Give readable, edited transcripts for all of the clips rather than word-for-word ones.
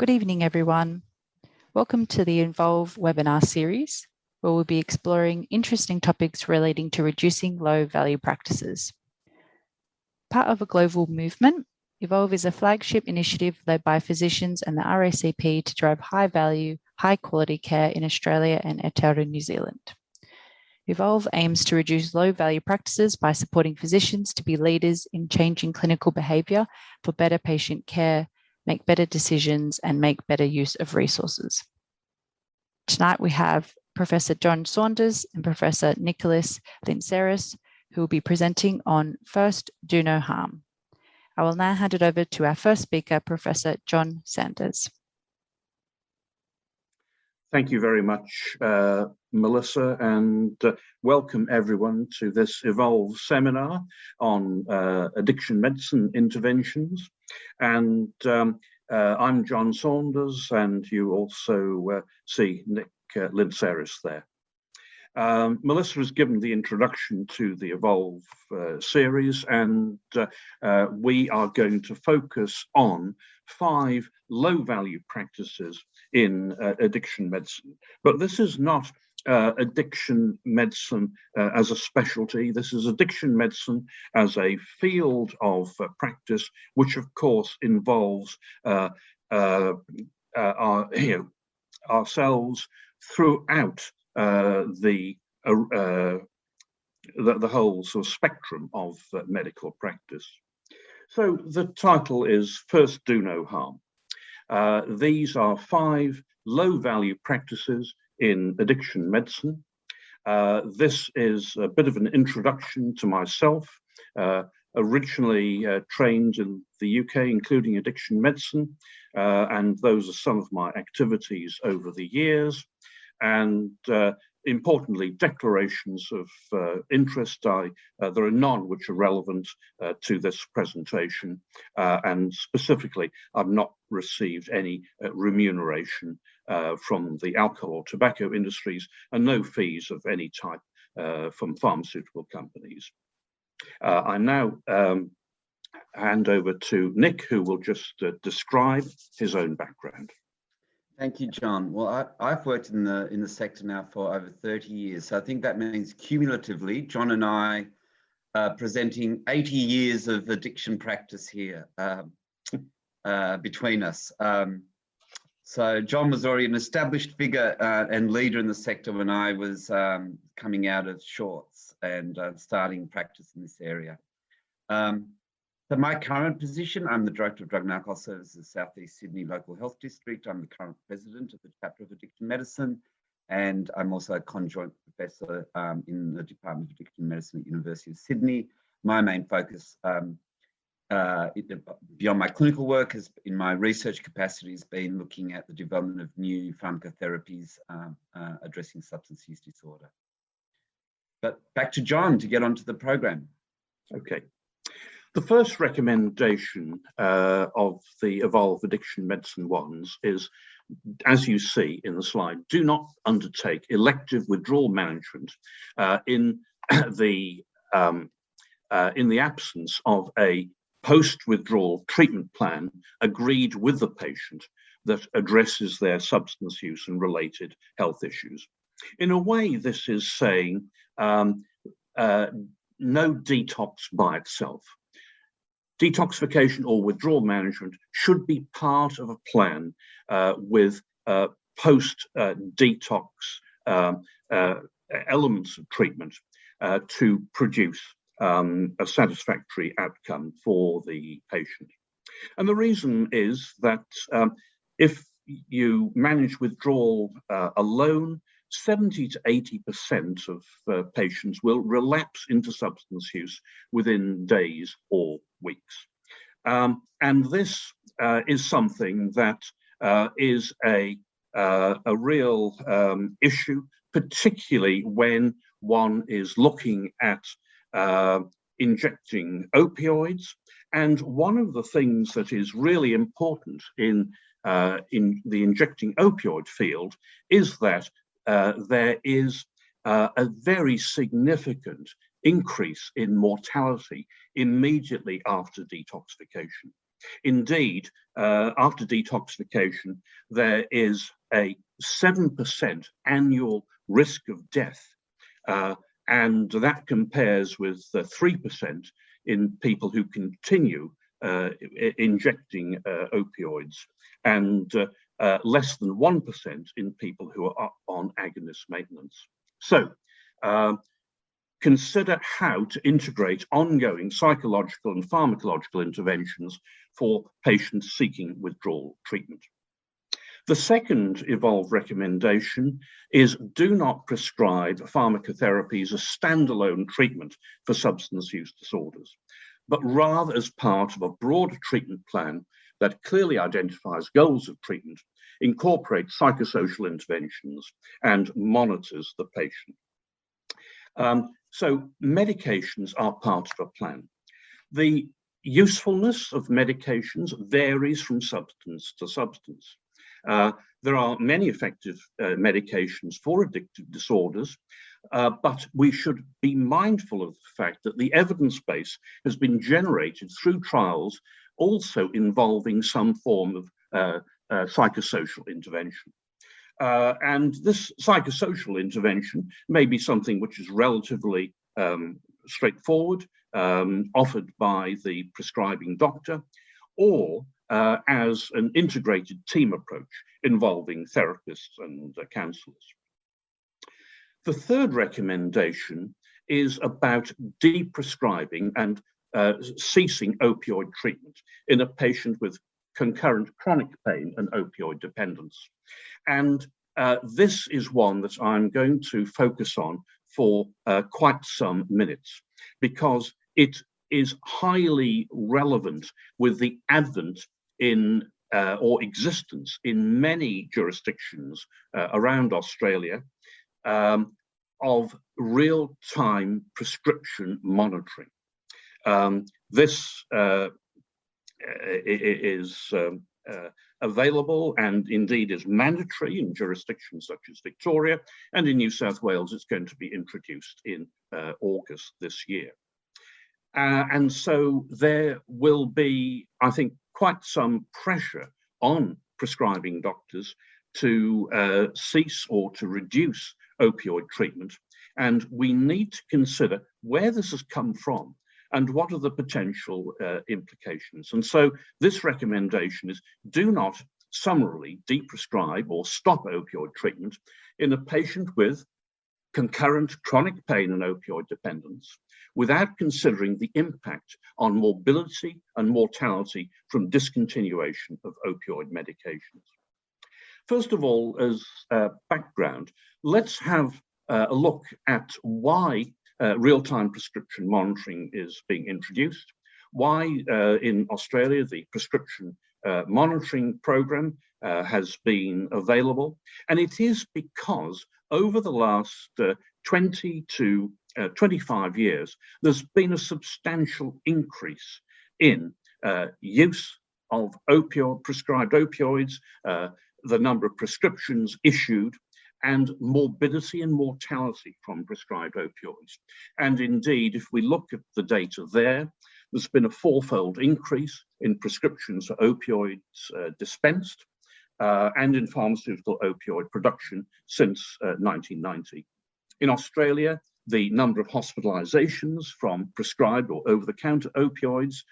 Good evening, everyone. Welcome to the Involve webinar series, where we'll be exploring interesting topics relating to reducing low-value practices. Part of a global movement, Evolve is a flagship initiative led by physicians and the RACP to drive high-value, high-quality care in Australia and Aotearoa, New Zealand. Evolve aims to reduce low-value practices by supporting physicians to be leaders in changing clinical behaviour for better patient care, make better decisions, and make better use of resources. Tonight we have Professor John Saunders and Professor Nicholas Lintzeris, who will be presenting on First, Do No Harm. I will now hand it over to our first speaker, Professor John Saunders. Thank you very much, Melissa, and welcome everyone to this Evolve seminar on addiction medicine interventions. And I'm John Saunders, and you also see Nick Lintzeris there. Melissa has given the introduction to the Evolve series, and we are going to focus on 5 low-value practices in addiction medicine. But this is not addiction medicine as a specialty. This is addiction medicine as a field of practice, which of course involves ourselves throughout the whole sort of spectrum of medical practice. So the title is First, Do No Harm. These are 5 low-value practices in addiction medicine. This is a bit of an introduction to myself. Originally trained in the UK, including addiction medicine, and those are some of my activities over the years. And importantly, declarations of interest. There are none which are relevant to this presentation, and specifically, I've not received any remuneration from the alcohol or tobacco industries, and no fees of any type from pharmaceutical companies. I now hand over to Nick, who will just describe his own background. Thank you, John. Well, I've worked in the sector now for over 30 years. So I think that means cumulatively, John and I are presenting 80 years of addiction practice here between us. So John was already an established figure and leader in the sector when I was coming out of Shorts and starting practice in this area. So my current position, I'm the Director of Drug and Alcohol Services, South East Sydney Local Health District. I'm the current President of the Chapter of Addiction Medicine, and I'm also a conjoint Professor in the Department of Addiction Medicine at University of Sydney. My main focus beyond my clinical work in my research capacity has been looking at the development of new pharmacotherapies addressing substance use disorder. But back to John to get onto the program. Okay. The first recommendation of the Evolve Addiction Medicine ones is, as you see in the slide, do not undertake elective withdrawal management in the absence of a post-withdrawal treatment plan agreed with the patient that addresses their substance use and related health issues. In a way, this is saying no detox by itself. Detoxification or withdrawal management should be part of a plan with post-detox elements of treatment to produce a satisfactory outcome for the patient. And the reason is that if you manage withdrawal alone, 70 to 80% of patients will relapse into substance use within days or weeks. And this is something that is a real issue, particularly when one is looking at injecting opioids. And one of the things that is really important in the injecting opioid field is that there is a very significant increase in mortality immediately after detoxification. Indeed, after detoxification, there is a 7% annual risk of death, and that compares with 3% in people who continue injecting opioids, and less than 1% in people who are on agonist maintenance. So, consider how to integrate ongoing psychological and pharmacological interventions for patients seeking withdrawal treatment. The second evolved recommendation is do not prescribe pharmacotherapy as a standalone treatment for substance use disorders, but rather as part of a broader treatment plan that clearly identifies goals of treatment, incorporates psychosocial interventions, and monitors the patient. So medications are part of a plan. The usefulness of medications varies from substance to substance. There are many effective medications for addictive disorders, but we should be mindful of the fact that the evidence base has been generated through trials also involving some form of psychosocial intervention. And this psychosocial intervention may be something which is relatively straightforward, offered by the prescribing doctor, or as an integrated team approach involving therapists and counselors. The third recommendation is about deprescribing and ceasing opioid treatment in a patient with concurrent chronic pain and opioid dependence. And this is one that I'm going to focus on for quite some minutes, because it is highly relevant with the advent in or existence in many jurisdictions around Australia of real-time prescription monitoring. This is available and indeed is mandatory in jurisdictions such as Victoria, and in New South Wales it's going to be introduced in August this year. And so there will be, I think, quite some pressure on prescribing doctors to cease or to reduce opioid treatment, and we need to consider where this has come from and what are the potential implications. And so this recommendation is do not summarily deprescribe or stop opioid treatment in a patient with concurrent chronic pain and opioid dependence without considering the impact on morbidity and mortality from discontinuation of opioid medications. First of all, as background, let's have a look at why real-time prescription monitoring is being introduced, why in Australia the prescription monitoring program has been available. And it is because over the last 20 to 25 years, there's been a substantial increase in use of prescribed opioids, the number of prescriptions issued, and morbidity and mortality from prescribed opioids. And indeed, if we look at the data there's been a fourfold increase in prescriptions for opioids dispensed and in pharmaceutical opioid production since 1990. In Australia, the number of hospitalizations from prescribed or over-the-counter opioids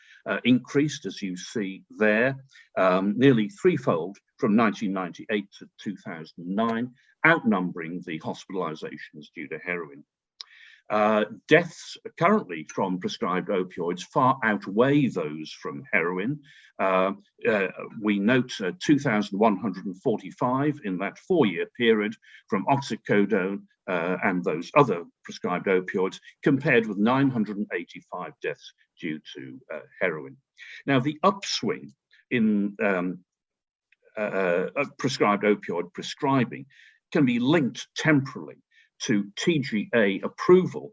increased, as you see there, nearly threefold from 1998 to 2009, outnumbering the hospitalizations due to heroin. Deaths currently from prescribed opioids far outweigh those from heroin. We note 2,145 in that 4-year period from oxycodone and those other prescribed opioids, compared with 985 deaths due to heroin. Now, the upswing in prescribed opioid prescribing can be linked temporally to TGA approval,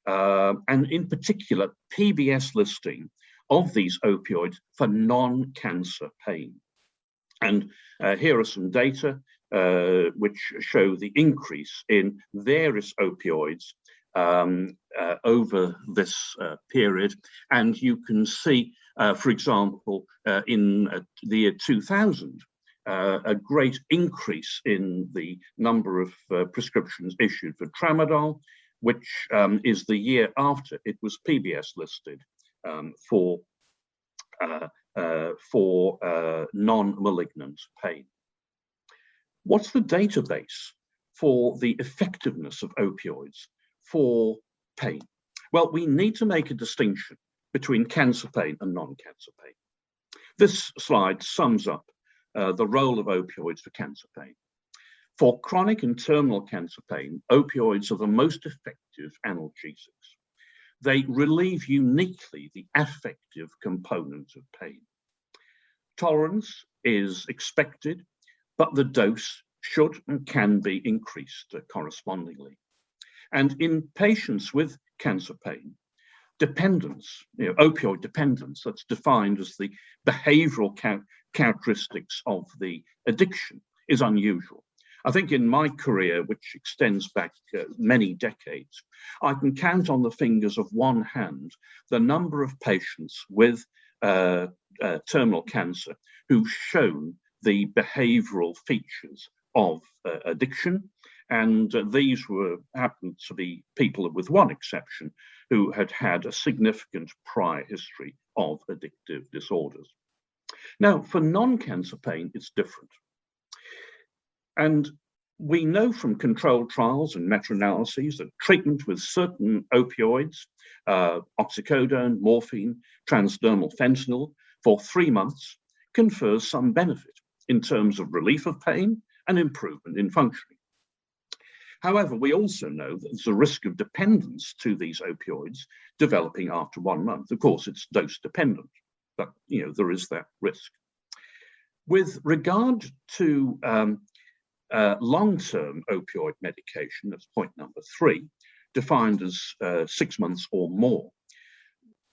and in particular, PBS listing of these opioids for non-cancer pain. And here are some data which show the increase in various opioids over this period. And you can see, for example, in the year 2000, a great increase in the number of prescriptions issued for tramadol, which is the year after it was PBS listed for non-malignant pain. What's the database for the effectiveness of opioids for pain? Well, we need to make a distinction between cancer pain and non-cancer pain. This slide sums up the role of opioids for cancer pain. For chronic and terminal cancer pain, opioids are the most effective analgesics. They relieve uniquely the affective component of pain. Tolerance is expected, but the dose should and can be increased correspondingly. And in patients with cancer pain, dependence, opioid dependence, that's defined as the behavioral characteristics of the addiction, is unusual. I think in my career, which extends back many decades, I can count on the fingers of one hand the number of patients with terminal cancer who've shown the behavioral features of addiction. And these happened to be people, with one exception, who had had a significant prior history of addictive disorders. Now, for non-cancer pain, it's different. And we know from controlled trials and meta-analyses that treatment with certain opioids, oxycodone, morphine, transdermal fentanyl, for 3 months confers some benefit in terms of relief of pain and improvement in functioning. However, we also know that there's a risk of dependence to these opioids developing after 1 month. Of course, it's dose dependent, but there is that risk. With regard to long-term opioid medication, that's point number 3, defined as 6 months or more,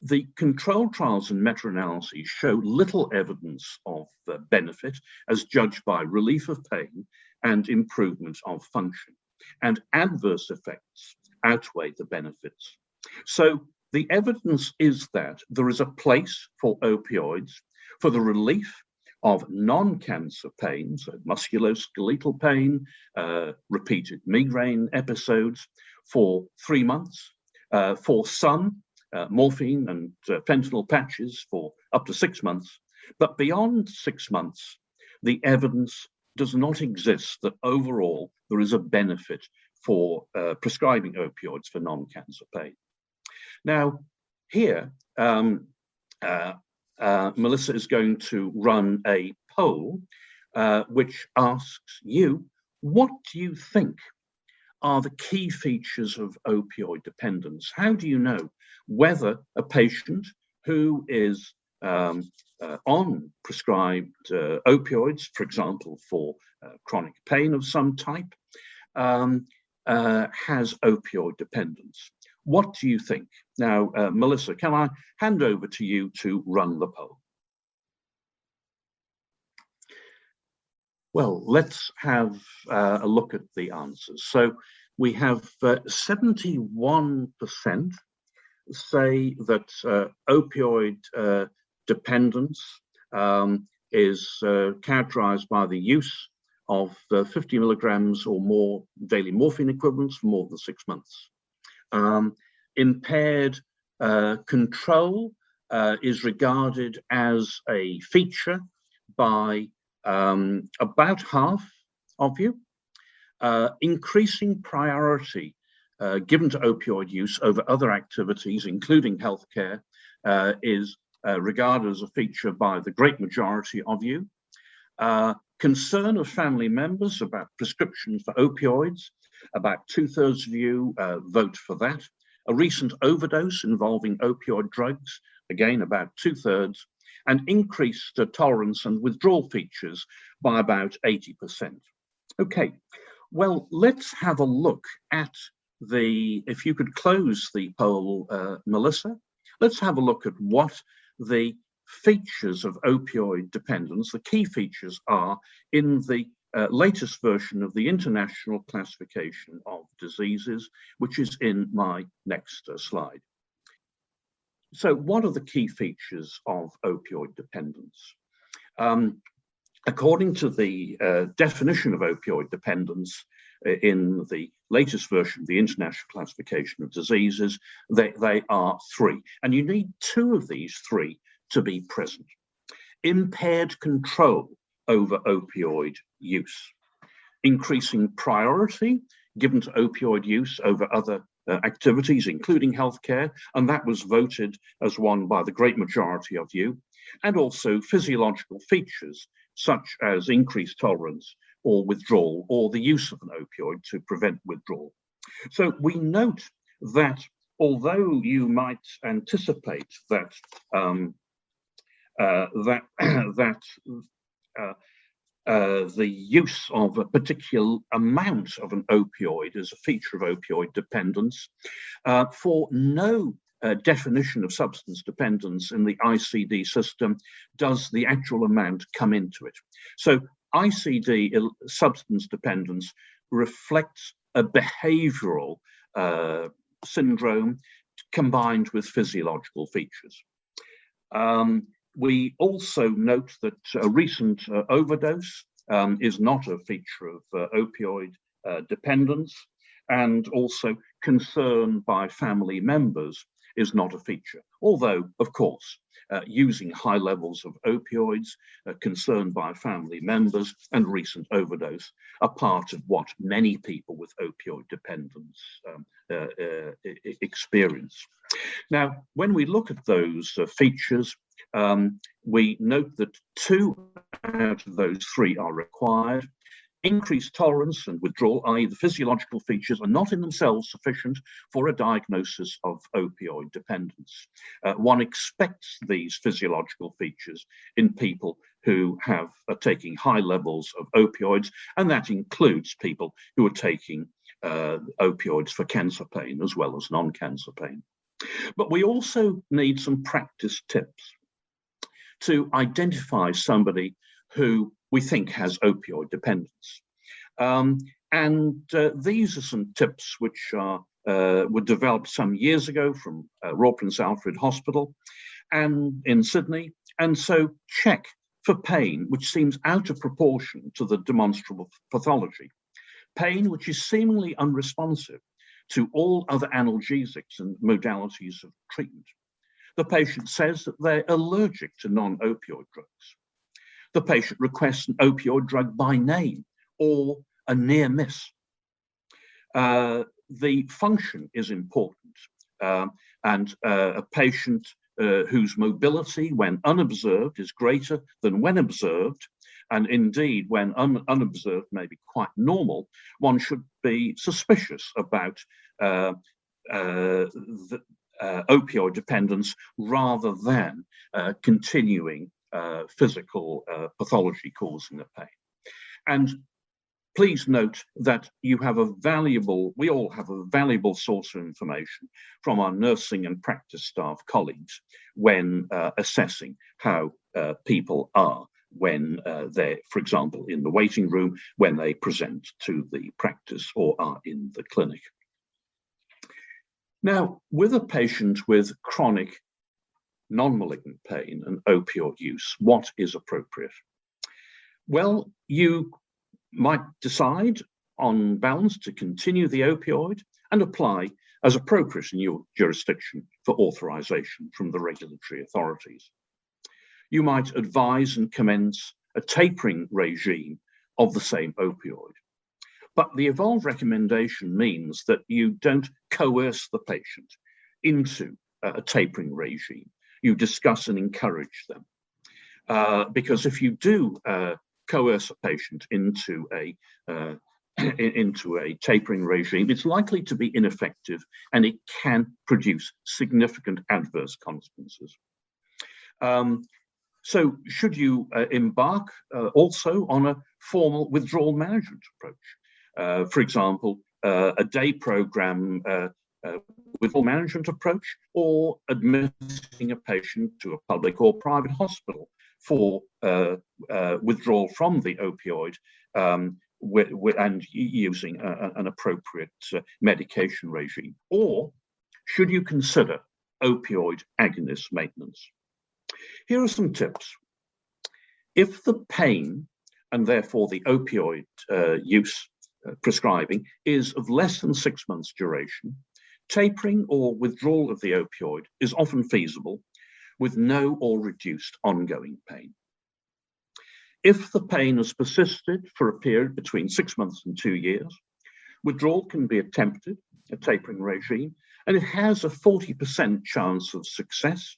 the controlled trials and meta-analyses show little evidence of benefit as judged by relief of pain and improvement of function, and adverse effects outweigh the benefits. So the evidence is that there is a place for opioids for the relief of non-cancer pain, so musculoskeletal pain, repeated migraine episodes, for 3 months, for some morphine and fentanyl patches for up to 6 months, but beyond 6 months, the evidence does not exist that overall there is a benefit for prescribing opioids for non-cancer pain. Now, here, Melissa is going to run a poll which asks you, what do you think are the key features of opioid dependence? How do you know whether a patient who is on prescribed opioids, for example, for chronic pain of some type, has opioid dependence? What do you think? Now, Melissa, can I hand over to you to run the poll? Well, let's have a look at the answers. So we have 71% say that opioid dependence is characterized by the use of 50 milligrams or more daily morphine equivalents for more than 6 months. Impaired control is regarded as a feature by about half of you. Increasing priority given to opioid use over other activities, including healthcare, is regarded as a feature by the great majority of you. Concern of family members about prescriptions for opioids, about 2/3 of you vote for that. A recent overdose involving opioid drugs, again about 2/3, and increased tolerance and withdrawal features by about 80%. Okay, well, let's have a look at if you could close the poll, Melissa, let's have a look at what the features of opioid dependence, the key features are in the latest version of the International Classification of Diseases, which is in my next slide. So what are the key features of opioid dependence? According to the definition of opioid dependence in the latest version of the International Classification of Diseases, they are three. And you need two of these three to be present. Impaired control over opioid use, increasing priority given to opioid use over other activities, including healthcare, and that was voted as one by the great majority of you, and also physiological features such as increased tolerance or withdrawal or the use of an opioid to prevent withdrawal. So we note that although you might anticipate that the use of a particular amount of an opioid is a feature of opioid dependence, for no definition of substance dependence in the ICD system does the actual amount come into it. So ICD substance dependence reflects a behavioral syndrome combined with physiological features. We also note that a recent overdose is not a feature of opioid dependence, and also concern by family members is not a feature. Although, of course, using high levels of opioids, concern by family members, and recent overdose are part of what many people with opioid dependence experience. Now, when we look at those features, we note that two out of those three are required. Increased tolerance and withdrawal, i.e. the physiological features, are not in themselves sufficient for a diagnosis of opioid dependence. One expects these physiological features in people who are taking high levels of opioids, and that includes people who are taking opioids for cancer pain as well as non-cancer pain. But we also need some practice tips to identify somebody who we think has opioid dependence. These are some tips which were developed some years ago from Royal Prince Alfred Hospital and in Sydney. And so check for pain which seems out of proportion to the demonstrable pathology. Pain which is seemingly unresponsive to all other analgesics and modalities of treatment. The patient says that they're allergic to non-opioid drugs. The patient requests an opioid drug by name or a near miss. The function is important, and a patient whose mobility when unobserved is greater than when observed, and indeed when unobserved may be quite normal, one should be suspicious about opioid dependence rather than continuing physical pathology causing the pain. And please note that we all have a valuable source of information from our nursing and practice staff colleagues when assessing how people are when they're, for example, in the waiting room, when they present to the practice or are in the clinic. Now, with a patient with chronic non-malignant pain and opioid use, what is appropriate? Well, you might decide on balance to continue the opioid and apply as appropriate in your jurisdiction for authorization from the regulatory authorities. You might advise and commence a tapering regime of the same opioid. But the evolved recommendation means that you don't coerce the patient into a tapering regime. You discuss and encourage them. Because if you do coerce a patient into a tapering regime, it's likely to be ineffective and it can produce significant adverse consequences. So should you embark also on a formal withdrawal management approach? For example, a day program withdrawal management approach, or admitting a patient to a public or private hospital for withdrawal from the opioid and using an appropriate medication regime? Or should you consider opioid agonist maintenance? Here are some tips. If the pain, and therefore the opioid use prescribing, is of less than 6 months duration, tapering or withdrawal of the opioid is often feasible with no or reduced ongoing pain. If the pain has persisted for a period between 6 months and 2 years, withdrawal can be attempted, a tapering regime, and it has a 40% chance of success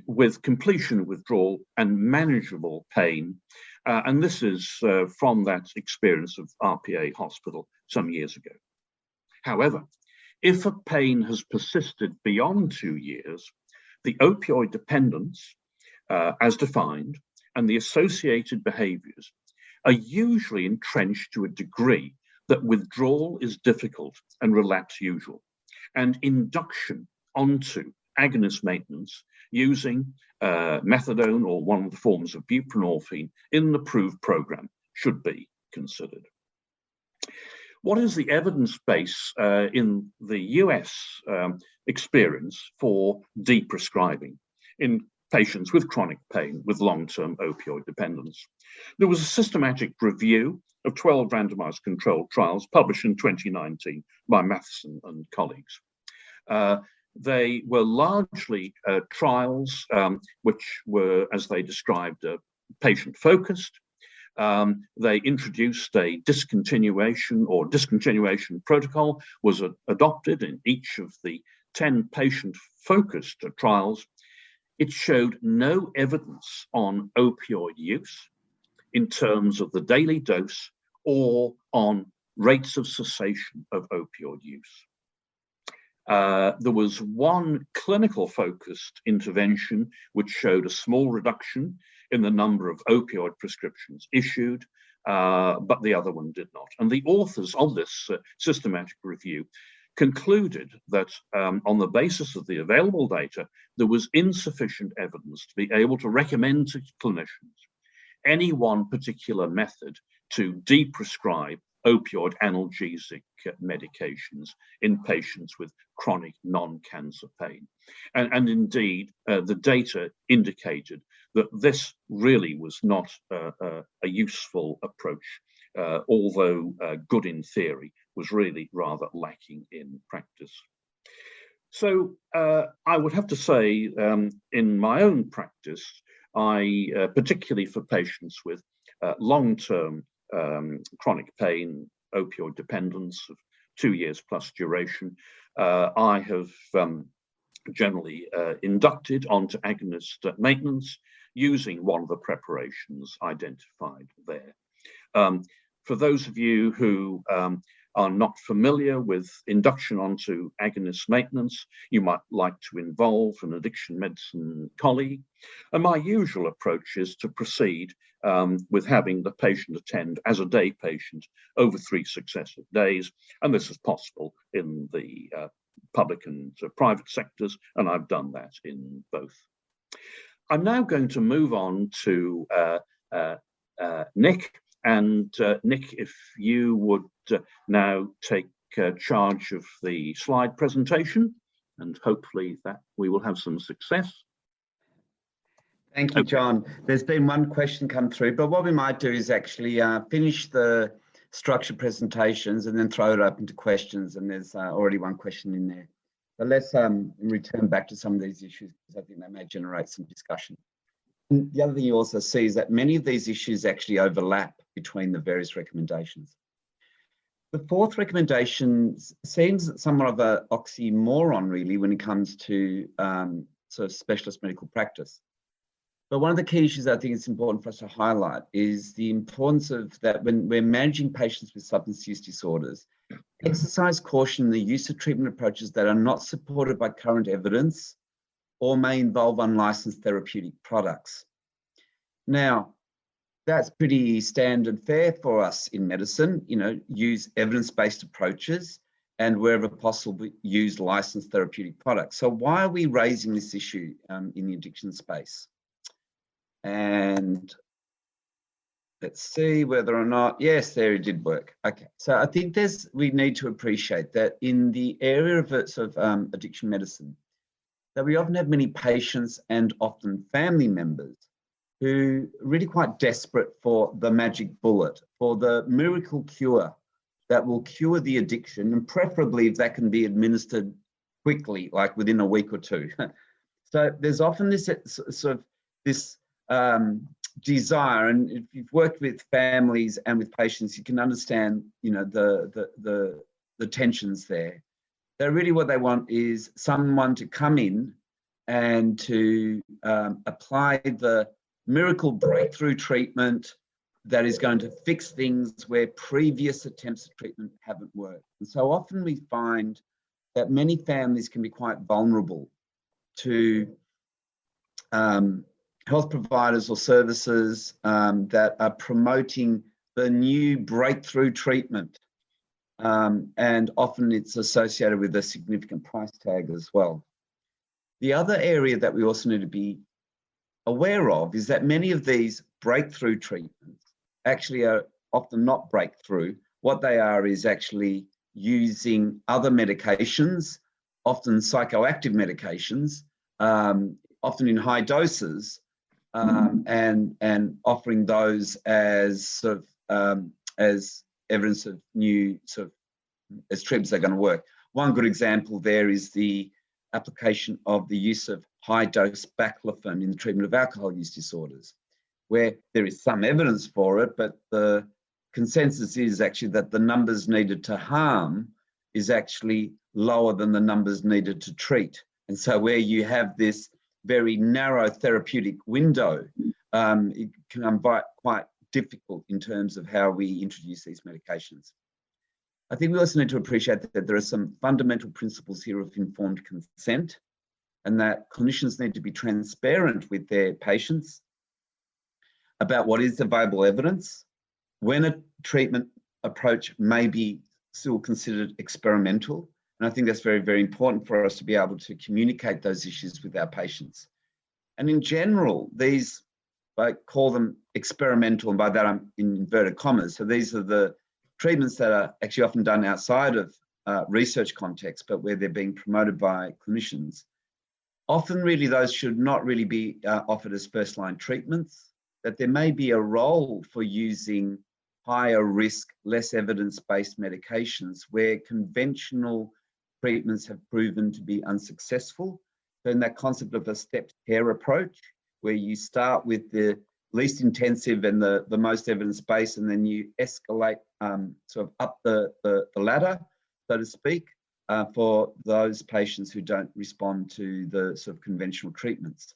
with completion of withdrawal and manageable pain. And this is from that experience of RPA Hospital some years ago. However, if a pain has persisted beyond 2 years, the opioid dependence, as defined, and the associated behaviors are usually entrenched to a degree that withdrawal is difficult and relapse usual, and induction onto agonist maintenance using methadone or one of the forms of buprenorphine in the approved program should be considered. What is the evidence base in the US experience for deprescribing in patients with chronic pain with long-term opioid dependence? There was a systematic review of 12 randomized controlled trials published in 2019 by Matheson and colleagues. They were largely trials which were, as they described, patient-focused. They introduced a discontinuation protocol was adopted in each of the 10 patient-focused trials. It showed no evidence on opioid use in terms of the daily dose or on rates of cessation of opioid use. There was one clinical focused intervention which showed a small reduction in the number of opioid prescriptions issued, but the other one did not. And the authors of this systematic review concluded that on the basis of the available data, there was insufficient evidence to be able to recommend to clinicians any one particular method to deprescribe opioid analgesic medications in patients with chronic non-cancer pain. And indeed, the data indicated that this really was not a useful approach, although good in theory, was really rather lacking in practice. So I would have to say, in my own practice, particularly for patients with long-term chronic pain, opioid dependence of 2 years plus duration, I have generally inducted onto agonist maintenance using one of the preparations identified there. For those of you who are not familiar with induction onto agonist maintenance, you might like to involve an addiction medicine colleague. And my usual approach is to proceed with having the patient attend as a day patient over 3 successive days. And this is possible in the public and private sectors, and I've done that in both. I'm now going to move on to Nick. And Nick, if you would now take charge of the slide presentation, and hopefully that we will have some success. Thank you, John. There's been one question come through, but what we might do is actually finish the structured presentations and then throw it open to questions. And there's already one question in there. But let's return back to some of these issues, because I think they may generate some discussion. And the other thing you also see is that many of these issues actually overlap between the various recommendations. The 4th recommendation seems somewhat of an oxymoron, really, when it comes to sort of specialist medical practice. But one of the key issues I think it's important for us to highlight is the importance of that when we're managing patients with substance use disorders, exercise caution in the use of treatment approaches that are not supported by current evidence or may involve unlicensed therapeutic products. Now, that's pretty standard fare for us in medicine, use evidence-based approaches and wherever possible, use licensed therapeutic products. So why are we raising this issue in the addiction space? And let's see whether or not, yes, there it did work. Okay, so I think we need to appreciate that in the area of addiction medicine, that we often have many patients and often family members who are really quite desperate for the magic bullet, for the miracle cure that will cure the addiction, and preferably if that can be administered quickly, like within a week or two. So there's often this desire, and if you've worked with families and with patients, you can understand, the tensions there. That really what they want is someone to come in and to apply the miracle breakthrough treatment that is going to fix things where previous attempts at treatment haven't worked. And so often we find that many families can be quite vulnerable to health providers or services that are promoting the new breakthrough treatment. And often it's associated with a significant price tag as well. The other area that we also need to be aware of is that many of these breakthrough treatments actually are often not breakthrough. What they are is actually using other medications, often psychoactive medications, often in high doses, and offering those as as evidence of new as treatments that are going to work. One good example there is the application of the use of high-dose baclofen in the treatment of alcohol use disorders, where there is some evidence for it, but the consensus is actually that the numbers needed to harm is actually lower than the numbers needed to treat. And so where you have this very narrow therapeutic window, it can be quite difficult in terms of how we introduce these medications. I think we also need to appreciate that there are some fundamental principles here of informed consent, and that clinicians need to be transparent with their patients about what is available evidence, when a treatment approach may be still considered experimental. And I think that's very, very important for us to be able to communicate those issues with our patients. And in general, these, I call them experimental, and by that I'm in inverted commas. So these are the treatments that are actually often done outside of research context, but where they're being promoted by clinicians. Often really those should not really be offered as first-line treatments, that there may be a role for using higher risk, less evidence-based medications where conventional treatments have proven to be unsuccessful. So in that concept of a stepped care approach, where you start with the least intensive and the most evidence-based, and then you escalate up the ladder, so to speak, for those patients who don't respond to the conventional treatments.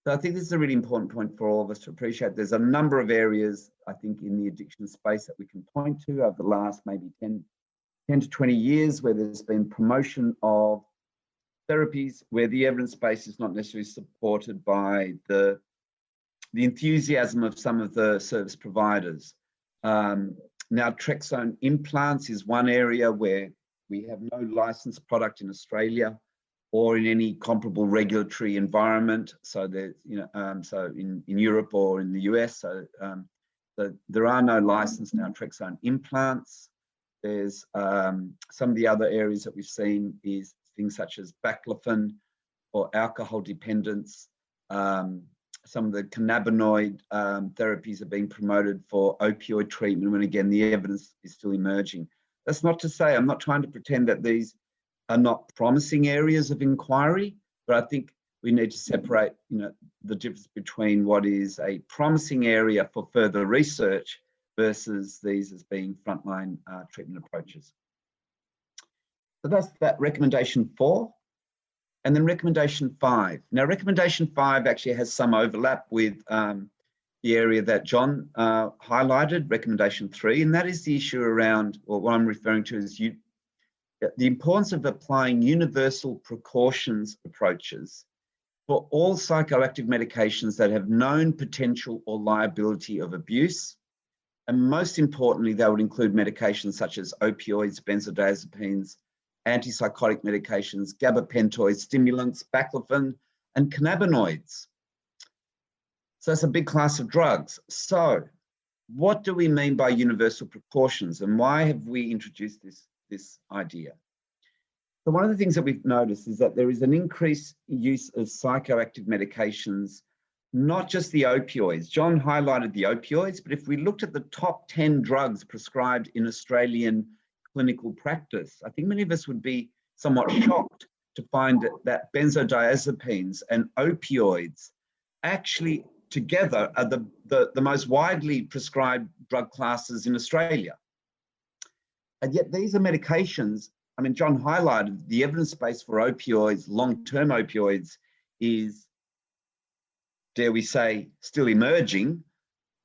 So I think this is a really important point for all of us to appreciate. There's a number of areas, I think, in the addiction space that we can point to over the last maybe 10 to 20 years, where there's been promotion of therapies where the evidence base is not necessarily supported by the enthusiasm of some of the service providers. Naltrexone implants is one area where we have no licensed product in Australia or in any comparable regulatory environment. So there's, so in Europe or in the US, so there are no licensed naltrexone implants. There's some of the other areas that we've seen is things such as baclofen or alcohol dependence. Some of the cannabinoid therapies are being promoted for opioid treatment, when again, the evidence is still emerging. That's not to say, I'm not trying to pretend that these are not promising areas of inquiry, but I think we need to separate, the difference between what is a promising area for further research versus these as being frontline treatment approaches. So that's that recommendation 4. And then recommendation 5. Now, recommendation 5 actually has some overlap with the area that John highlighted, recommendation 3, and that is the issue around, or what I'm referring to as the importance of applying universal precautions approaches for all psychoactive medications that have known potential or liability of abuse, And most importantly, they would include medications such as opioids, benzodiazepines, antipsychotic medications, gabapentoids, stimulants, baclofen, and cannabinoids. So it's a big class of drugs. So what do we mean by universal precautions, and why have we introduced this idea? So one of the things that we've noticed is that there is an increased use of psychoactive medications, not just the opioids. John highlighted the opioids, but if we looked at the top 10 drugs prescribed in Australian clinical practice, I think many of us would be somewhat shocked to find that benzodiazepines and opioids actually together are the most widely prescribed drug classes in Australia. And yet these are medications. I mean, John highlighted the evidence base for opioids, long-term opioids, is, dare we say, still emerging.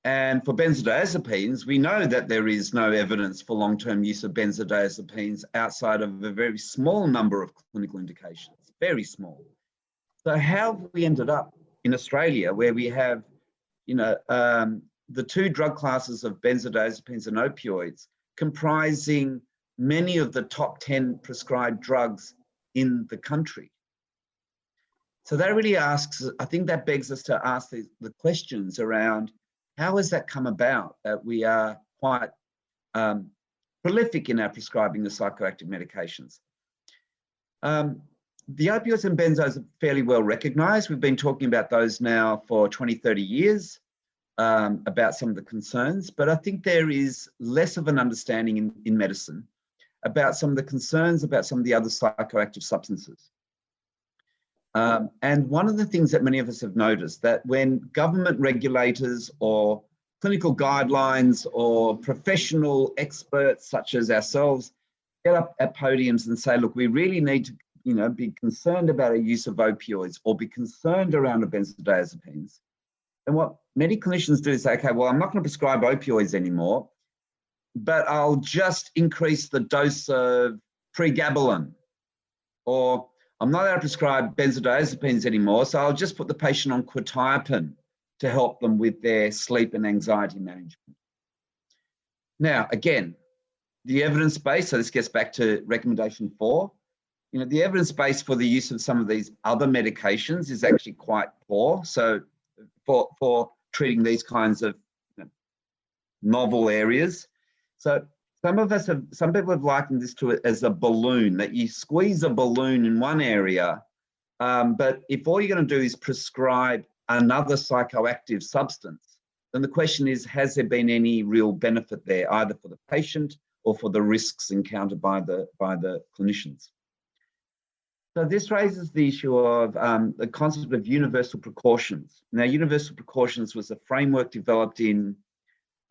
And for benzodiazepines, we know that there is no evidence for long-term use of benzodiazepines outside of a very small number of clinical indications, very small. So how have we ended up in Australia where we have, the two drug classes of benzodiazepines and opioids comprising many of the top 10 prescribed drugs in the country? So that really asks, I think that begs us to ask the questions around how has that come about that we are quite prolific in our prescribing of psychoactive medications. The opioids and benzos are fairly well recognized. We've been talking about those now for 20, 30 years about some of the concerns, but I think there is less of an understanding in medicine about some of the concerns about some of the other psychoactive substances. And one of the things that many of us have noticed, that when government regulators or clinical guidelines or professional experts such as ourselves get up at podiums and say, look, we really need to be concerned about a use of opioids or be concerned around the benzodiazepines. And what many clinicians do is say, okay, well, I'm not going to prescribe opioids anymore, but I'll just increase the dose of pregabalin, or I'm not allowed to prescribe benzodiazepines anymore, so I'll just put the patient on Quetiapine to help them with their sleep and anxiety management. Now, again, the evidence base, so this gets back to recommendation 4, the evidence base for the use of some of these other medications is actually quite poor. So for treating these kinds of novel areas. So some people have likened this to it as a balloon, that you squeeze a balloon in one area, but if all you're going to do is prescribe another psychoactive substance, then the question is, has there been any real benefit there, either for the patient or for the risks encountered by the clinicians? So this raises the issue of the concept of universal precautions. Now, universal precautions was a framework developed in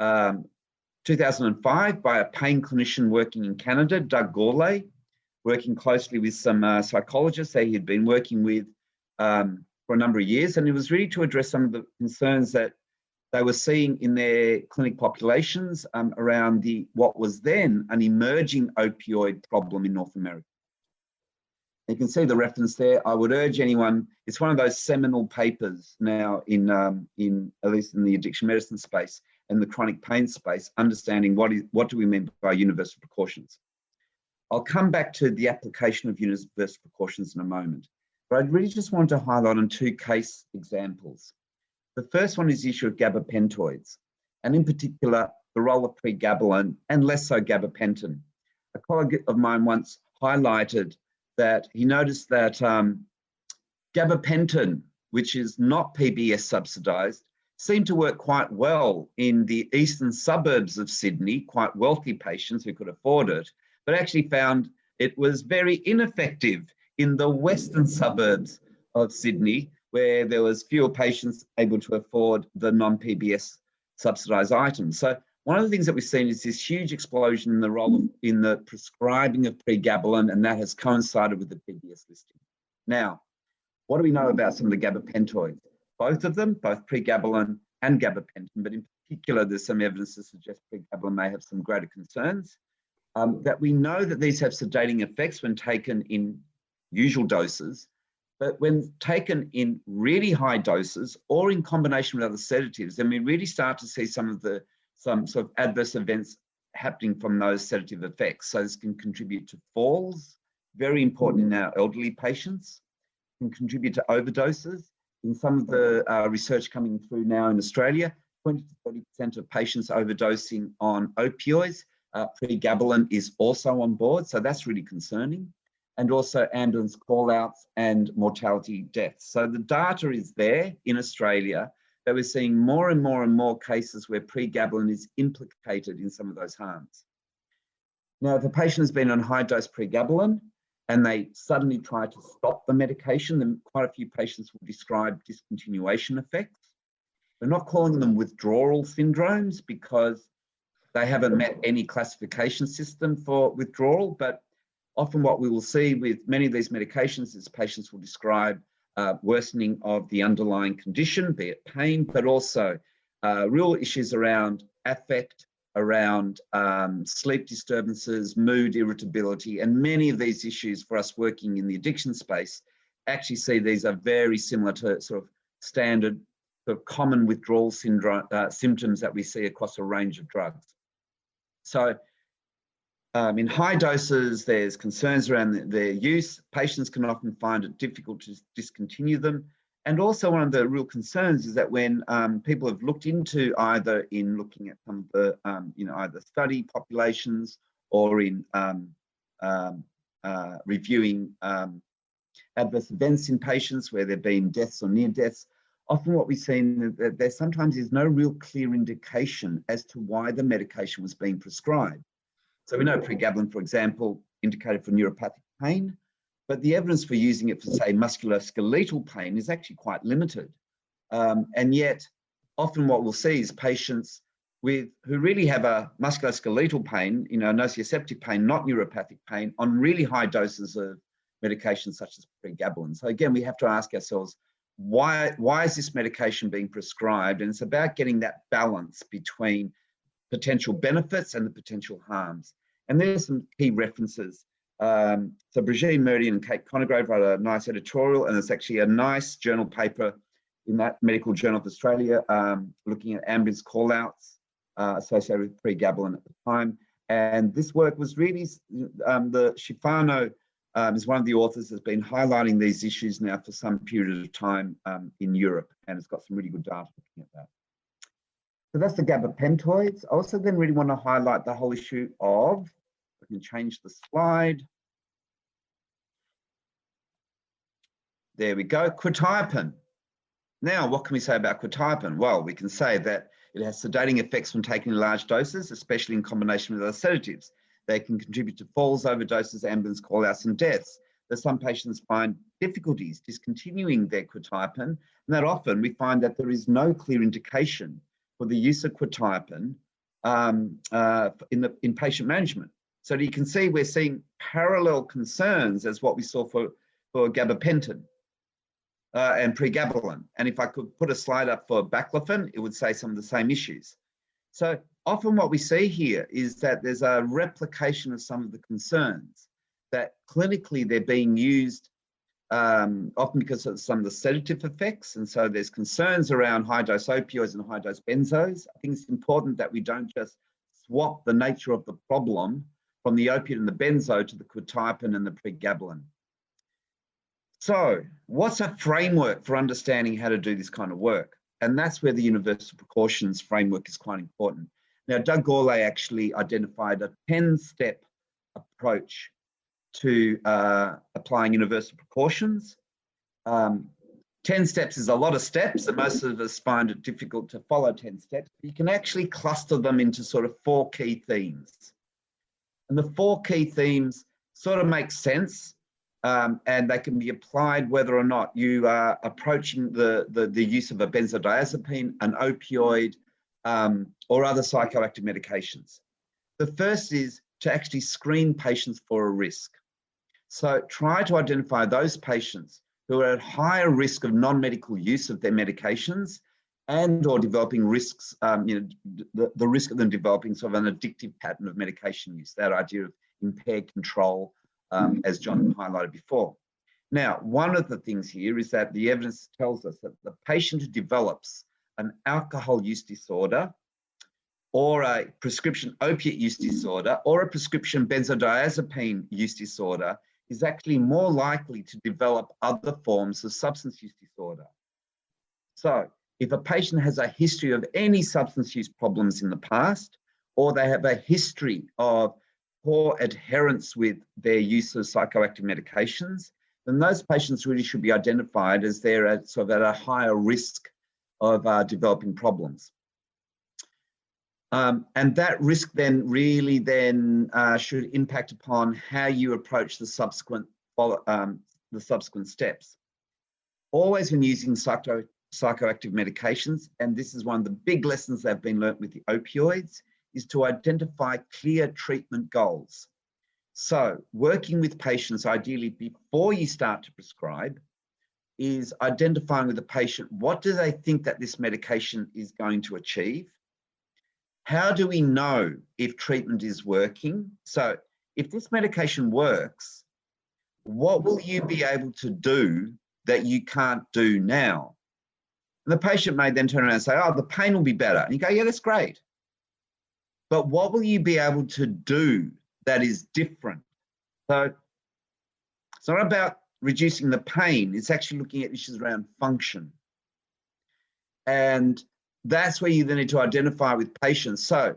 2005 by a pain clinician working in Canada, Doug Gourlay, working closely with some psychologists that he had been working with for a number of years. And it was really to address some of the concerns that they were seeing in their clinic populations around what was then an emerging opioid problem in North America. You can see the reference there. I would urge anyone, it's one of those seminal papers now in at least in the addiction medicine space and the chronic pain space, understanding what do we mean by universal precautions. I'll come back to the application of universal precautions in a moment, but I really just want to highlight on 2 case examples. The first one is the issue of gabapentoids, and in particular, the role of pregabalin and less so gabapentin. A colleague of mine once highlighted that he noticed that gabapentin, which is not PBS subsidised, seemed to work quite well in the eastern suburbs of Sydney, quite wealthy patients who could afford it, but actually found it was very ineffective in the western suburbs of Sydney, where there was fewer patients able to afford the non-PBS subsidised items. So one of the things that we've seen is this huge explosion in the role in the prescribing of pregabalin, and that has coincided with the PBS listing. Now, what do we know about some of the gabapentoids? Both of them, both pregabalin and gabapentin, but in particular, there's some evidence to suggest pregabalin may have some greater concerns. That we know that these have sedating effects when taken in usual doses, but when taken in really high doses or in combination with other sedatives, then we really start to see some of the some sort of adverse events happening from those sedative effects. So this can contribute to falls, very important in our elderly patients, can contribute to overdoses. In some of the research coming through now in Australia, 20 to 30% of patients overdosing on opioids. Pregabalin is also on board, so that's really concerning. And also ambulance call-outs and mortality deaths. So the data is there in Australia that we're seeing more and more and more cases where pregabalin is implicated in some of those harms. Now, if a patient has been on high-dose pregabalin and they suddenly try to stop the medication, then quite a few patients will describe discontinuation effects. We're not calling them withdrawal syndromes because they haven't met any classification system for withdrawal, but often what we will see with many of these medications is patients will describe worsening of the underlying condition, be it pain, but also real issues around affect, around sleep disturbances, mood, irritability, and many of these issues for us working in the addiction space actually see these are very similar to sort of standard, sort of common withdrawal syndrome symptoms that we see across a range of drugs. So in high doses, there's concerns around their use. Patients can often find it difficult to discontinue them. And also one of the real concerns is that when people have looked into either in looking at some of the, either study populations or in reviewing adverse events in patients where there have been deaths or near deaths, often what we've seen is that there sometimes is no real clear indication as to why the medication was being prescribed. So we know pregabalin, for example, indicated for neuropathic pain, but the evidence for using it for, say, musculoskeletal pain is actually quite limited. And yet, often what we'll see is patients who really have a musculoskeletal pain, nociceptive pain, not neuropathic pain, on really high doses of medications such as pregabalin. So again, we have to ask ourselves, why is this medication being prescribed? And it's about getting that balance between potential benefits and the potential harms. And there's some key references. So Brigitte Murdy and Kate Conagrove wrote a nice editorial, and it's actually a nice journal paper in that Medical Journal of Australia looking at ambulance call-outs associated with pregabalin at the time. And this work was really, the Schifano is one of the authors that's been highlighting these issues now for some period of time in Europe, and it's got some really good data looking at that. So that's the gabapentoids. I also then really want to highlight the whole issue of, I can change the slide. There we go, quetiapine. Now, what can we say about quetiapine? Well, we can say that it has sedating effects when taken in large doses, especially in combination with other sedatives. They can contribute to falls, overdoses, ambulance call-outs, and deaths. That some patients find difficulties discontinuing their quetiapine, and that often we find that there is no clear indication for the use of quetiapine in patient management. So you can see we're seeing parallel concerns as what we saw for gabapentin and pregabalin. And if I could put a slide up for baclofen, it would say some of the same issues. So often what we see here is that there's a replication of some of the concerns, that clinically they're being used often because of some of the sedative effects. And so there's concerns around high-dose opioids and high-dose benzos. I think it's important that we don't just swap the nature of the problem from the opiate and the benzo to the quetiapine and the pregabalin. So what's a framework for understanding how to do this kind of work? And that's where the universal precautions framework is quite important. Now, Doug Gourlay actually identified a 10-step approach to applying universal precautions. 10 steps is a lot of steps, and most of us find it difficult to follow 10 steps. You can actually cluster them into sort of 4 key themes. And the 4 key themes sort of make sense, and they can be applied whether or not you are approaching the use of a benzodiazepine, an opioid, or other psychoactive medications. The first is to actually screen patients for a risk. So try to identify those patients who are at higher risk of non-medical use of their medications and or developing risks, the risk of them developing sort of an addictive pattern of medication use, that idea of impaired control, as John highlighted before. Now, one of the things here is that the evidence tells us that the patient who develops an alcohol use disorder or a prescription opiate use disorder, or a prescription benzodiazepine use disorder is actually more likely to develop other forms of substance use disorder. So if a patient has a history of any substance use problems in the past, or they have a history of poor adherence with their use of psychoactive medications, then those patients really should be identified as they're at a higher risk of developing problems. And that risk then really should impact upon how you approach the subsequent steps. Always when using psychoactive medications, and this is one of the big lessons that have been learnt with the opioids, is to identify clear treatment goals. So working with patients, ideally before you start to prescribe, is identifying with the patient, what do they think that this medication is going to achieve? How do we know if treatment is working? So if this medication works, what will you be able to do that you can't do now? And the patient may then turn around and say, oh, the pain will be better. And you go, yeah, that's great. But what will you be able to do that is different? So it's not about reducing the pain, it's actually looking at issues around function. And that's where you then need to identify with patients. So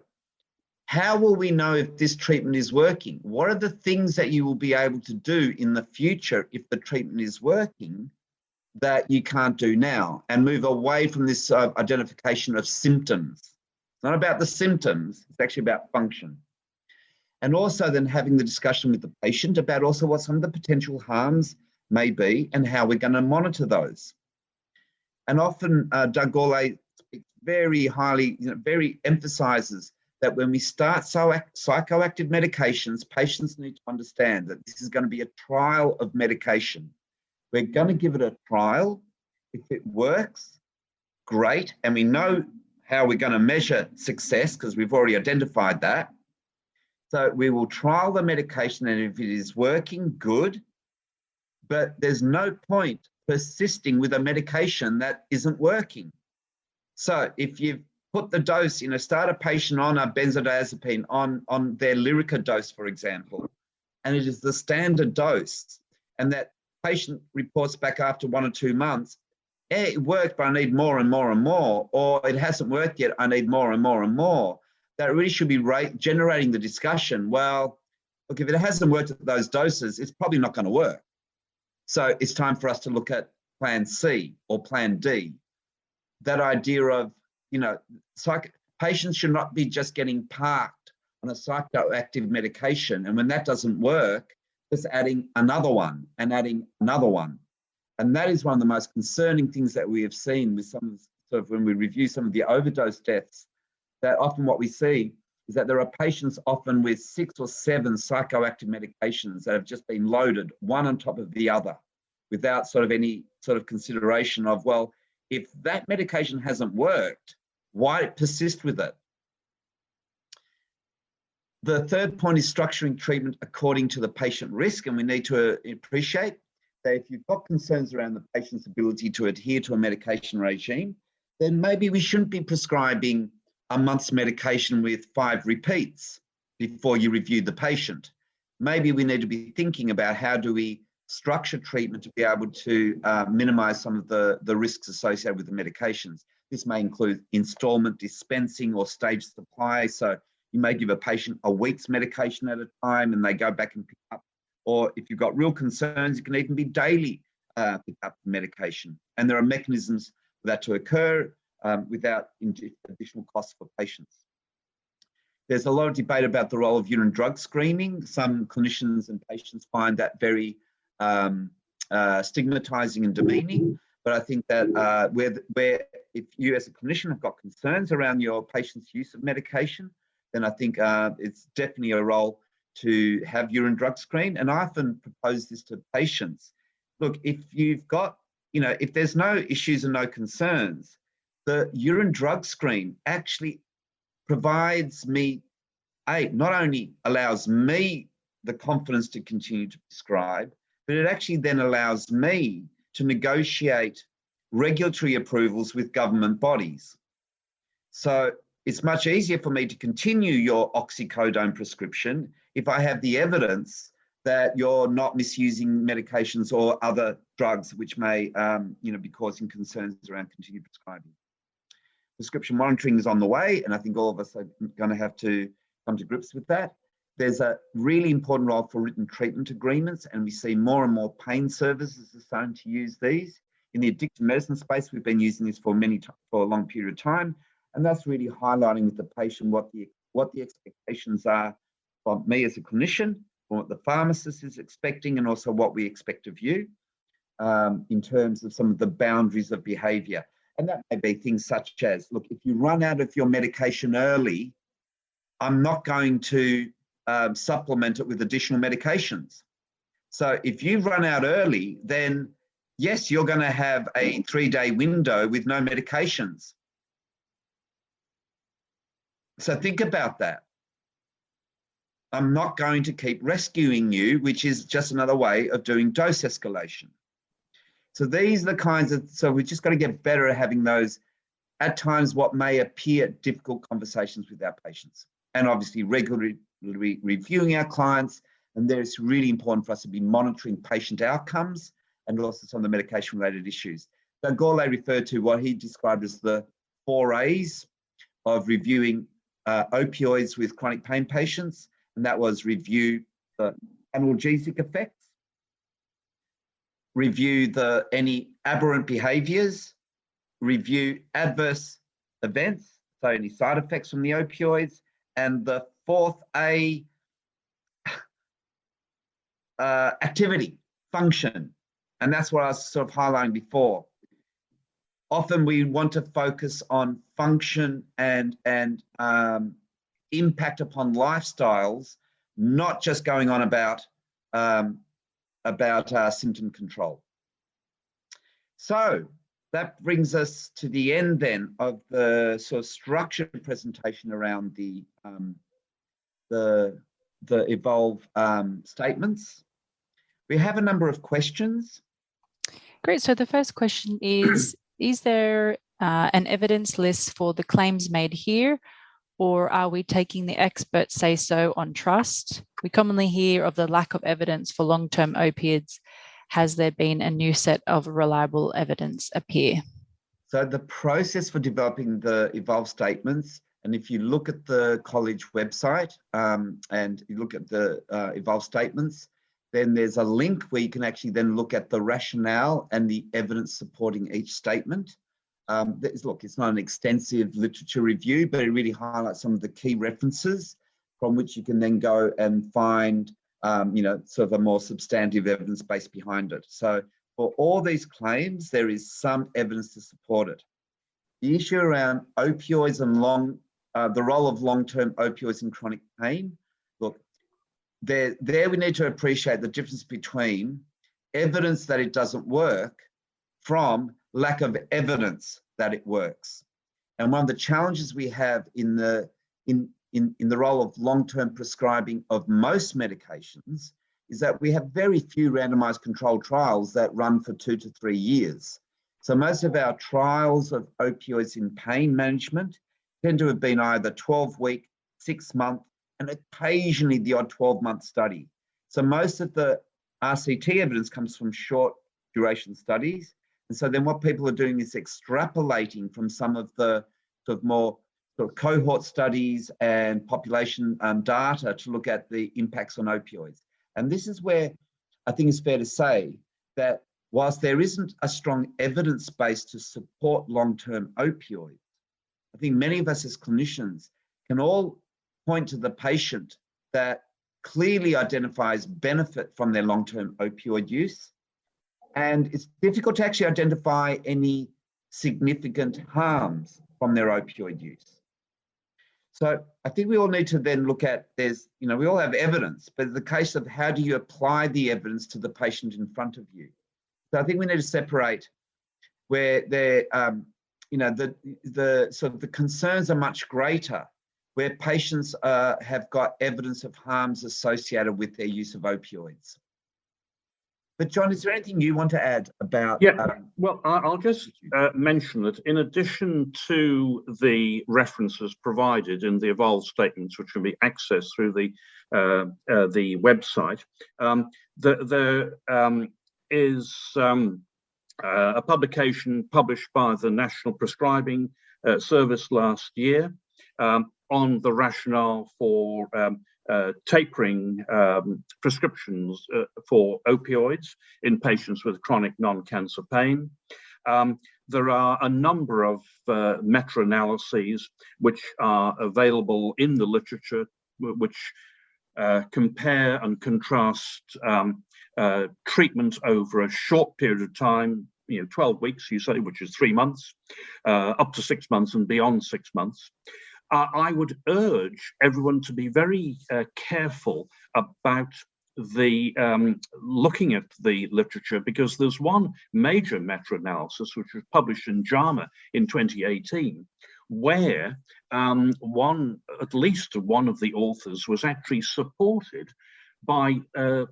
how will we know if this treatment is working? What are the things that you will be able to do in the future if the treatment is working that you can't do now? And move away from this identification of symptoms. It's not about the symptoms, it's actually about function. And also then having the discussion with the patient about also what some of the potential harms may be and how we're going to monitor those. And often Doug Gourlay speaks very highly, very emphasizes that when we start psychoactive medications, patients need to understand that this is going to be a trial of medication. We're going to give it a trial. If it works, great. And we know how we're going to measure success because we've already identified that. So we will trial the medication, and if it is working, good. But there's no point persisting with a medication that isn't working. So if you've put the dose, start a patient on a benzodiazepine on their Lyrica dose, for example, and it is the standard dose, and that patient reports back after 1 or 2 months, it worked, but I need more and more and more, or it hasn't worked yet, I need more and more and more. That really should be generating the discussion. Well, look, if it hasn't worked at those doses, it's probably not going to work. So it's time for us to look at plan C or plan D. That idea of, patients should not be just getting parked on a psychoactive medication. And when that doesn't work, just adding another one and adding another one. And that is one of the most concerning things that we have seen with when we review some of the overdose deaths, that often what we see is that there are patients often with 6 or 7 psychoactive medications that have just been loaded one on top of the other without any consideration of, well, if that medication hasn't worked, why persist with it? The third point is structuring treatment according to the patient risk, and we need to appreciate that if you've got concerns around the patient's ability to adhere to a medication regime, then maybe we shouldn't be prescribing a month's medication with 5 repeats before you review the patient. Maybe we need to be thinking about how do we structure treatment to be able to minimize some of the risks associated with the medications. This may include installment dispensing or staged supply. So you may give a patient a week's medication at a time and they go back and pick up. Or if you've got real concerns, it can even be daily pick up medication. And there are mechanisms for that to occur without additional costs for patients. There's a lot of debate about the role of urine drug screening. Some clinicians and patients find that very stigmatizing and demeaning. But I think that where if you as a clinician have got concerns around your patient's use of medication, then I think it's definitely a role to have urine drug screen. And I often propose this to patients. Look, if you've got, if there's no issues and no concerns, the urine drug screen actually provides me, not only allows me the confidence to continue to prescribe, but it actually then allows me to negotiate regulatory approvals with government bodies. So it's much easier for me to continue your oxycodone prescription if I have the evidence that you're not misusing medications or other drugs which may be causing concerns around continued prescribing. Prescription monitoring is on the way, and I think all of us are going to have to come to grips with that. There's a really important role for written treatment agreements, and we see more and more pain services are starting to use these. In the addictive medicine space, we've been using this for a long period of time, and that's really highlighting with the patient what the expectations are from me as a clinician, from what the pharmacist is expecting, and also what we expect of you in terms of some of the boundaries of behaviour. And that may be things such as, look, if you run out of your medication early, I'm not going to supplement it with additional medications. So if you run out early, then yes, you're going to have a 3-day window with no medications. So think about that. I'm not going to keep rescuing you, which is just another way of doing dose escalation. So these are the kinds of, so we've just got to get better at having those, at times, what may appear difficult conversations with our patients. And obviously regularly reviewing our clients. And there it's really important for us to be monitoring patient outcomes and also some of the medication-related issues. So Gourlay referred to what he described as the 4 A's of reviewing opioids with chronic pain patients, and that was review the analgesic effects, review any aberrant behaviours, review adverse events, so any side effects from the opioids, and the 4th A, activity, function. And that's what I was sort of highlighting before. Often we want to focus on function and impact upon lifestyles, not just going on about symptom control. So that brings us to the end then of the sort of structured presentation around the Evolve statements. We have a number of questions. Great. So the first question is there an evidence list for the claims made here, or are we taking the experts say so on trust? We commonly hear of the lack of evidence for long-term opioids. Has there been a new set of reliable evidence appear? So the process for developing the Evolve statements, and if you look at the college website and you look at the Evolve statements, then there's a link where you can actually then look at the rationale and the evidence supporting each statement. Look, it's not an extensive literature review, but it really highlights some of the key references from which you can then go and find, sort of a more substantive evidence base behind it. So for all these claims, there is some evidence to support it. The issue around opioids and the role of long-term opioids in chronic pain, look, there we need to appreciate the difference between evidence that it doesn't work from lack of evidence that it works. And one of the challenges we have in the role of long-term prescribing of most medications is that we have very few randomized controlled trials that run for 2 to 3 years. So most of our trials of opioids in pain management tend to have been either 12-week, 6-month, and occasionally the odd 12-month study. So most of the RCT evidence comes from short duration studies. And so then what people are doing is extrapolating from some of the sort of more sort of cohort studies and population data to look at the impacts on opioids. And this is where I think it's fair to say that whilst there isn't a strong evidence base to support long-term opioids, I think many of us as clinicians can all point to the patient that clearly identifies benefit from their long-term opioid use. And it's difficult to actually identify any significant harms from their opioid use. So I think we all need to then look at, we all have evidence, but the case of how do you apply the evidence to the patient in front of you? So I think we need to separate where the concerns are much greater, where patients have got evidence of harms associated with their use of opioids. But John, is there anything you want to add about? Yeah, well, I'll just mention that in addition to the references provided in the evolved statements, which can be accessed through the website, there is a publication published by the National Prescribing Service last year on the rationale for tapering prescriptions for opioids in patients with chronic non-cancer pain. There are a number of meta-analyses which are available in the literature, which compare and contrast treatment over a short period of time, 12 weeks, you say, which is 3 months, up to 6 months and beyond 6 months. I would urge everyone to be very careful about the looking at the literature, because there's one major meta-analysis which was published in JAMA in 2018, where at least one of the authors was actually supported by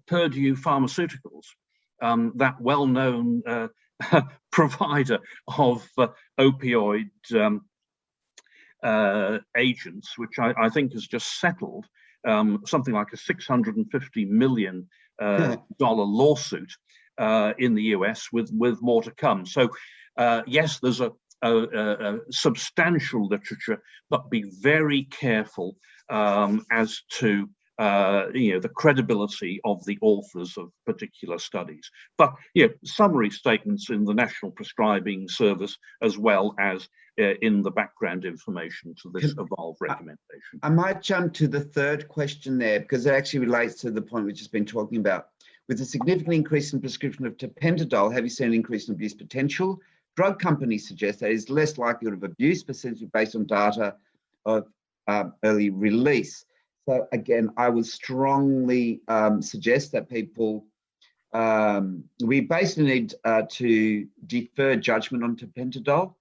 Purdue Pharmaceuticals, that well-known provider of opioid agents, which I think has just settled something like a $650 million lawsuit in the US, with more to come. So yes, there's a substantial literature, but be very careful as to the credibility of the authors of particular studies. But summary statements in the National Prescribing Service, as well as in the background information to this evolved recommendation. I might jump to the third question there, because it actually relates to the point we've just been talking about. With a significant increase in prescription of tapentadol, have you seen an increase in abuse potential? Drug companies suggest that it is less likelihood of abuse, specifically based on data of early release. So again, I would strongly suggest that people, we basically need to defer judgment on tapentadol.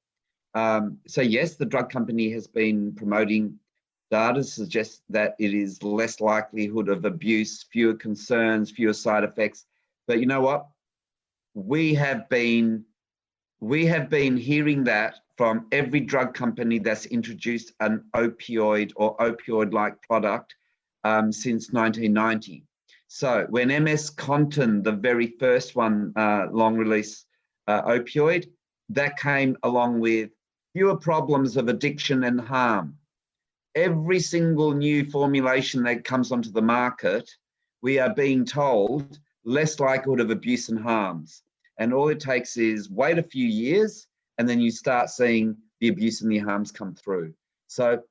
So yes, the drug company has been promoting data to suggest that it is less likelihood of abuse, fewer concerns, fewer side effects. But you know what? We have been hearing that from every drug company that's introduced an opioid or opioid-like product since 1990. So when MS-Contin, the very first one, long-release opioid, that came along with fewer problems of addiction and harm. Every single new formulation that comes onto the market, we are being told less likelihood of abuse and harms. And all it takes is wait a few years, and then you start seeing the abuse and the harms come through. So